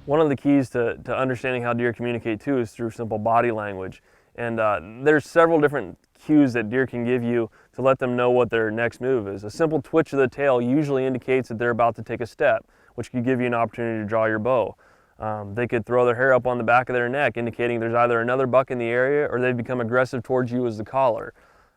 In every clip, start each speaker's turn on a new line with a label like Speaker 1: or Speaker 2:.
Speaker 1: One of the keys to understanding how deer communicate too is through simple body language. And there's several different cues that deer can give you to let them know what their next move is. A simple twitch of the tail usually indicates that they're about to take a step, which could give you an opportunity to draw your bow. They could throw their hair up on the back of their neck, indicating there's either another buck in the area or they've become aggressive towards you as the caller.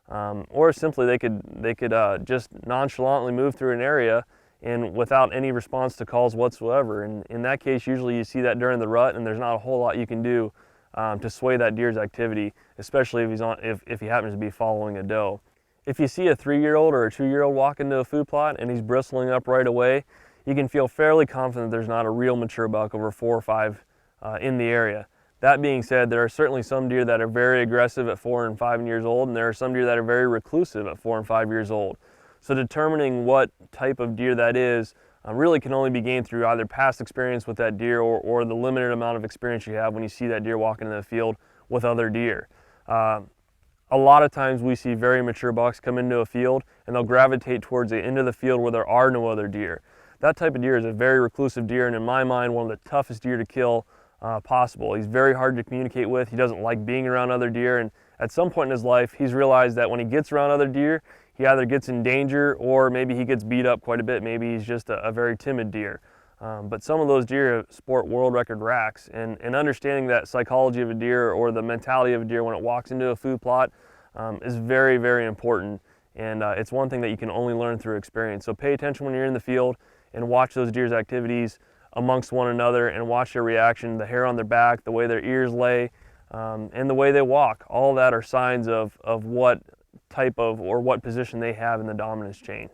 Speaker 1: Or simply they could just nonchalantly move through an area and without any response to calls whatsoever. And in that case, usually you see that during the rut, and there's not a whole lot you can do to sway that deer's activity, especially if he happens to be following a doe. If you see a 3-year-old or a 2-year-old walk into a food plot and he's bristling up right away, you can feel fairly confident there's not a real mature buck over 4 or 5 in the area. That being said, there are certainly some deer that are very aggressive at 4 and 5 years old, and there are some deer that are very reclusive at 4 and 5 years old. So determining what type of deer that is really can only be gained through either past experience with that deer or the limited amount of experience you have when you see that deer walking in the field with other deer. A lot of times we see very mature bucks come into a field and they'll gravitate towards the end of the field where there are no other deer. That type of deer is a very reclusive deer, and in my mind one of the toughest deer to kill possible. He's very hard to communicate with. He doesn't like being around other deer, and at some point in his life he's realized that when he gets around other deer, he either gets in danger or maybe he gets beat up quite a bit. Maybe he's just a very timid deer. But some of those deer sport world record racks, and understanding that psychology of a deer or the mentality of a deer when it walks into a food plot is very, very important. And it's one thing that you can only learn through experience. So pay attention when you're in the field and watch those deer's activities amongst one another and watch their reaction, the hair on their back, the way their ears lay, and the way they walk. All that are signs of what type of or what position they have in the dominance chain.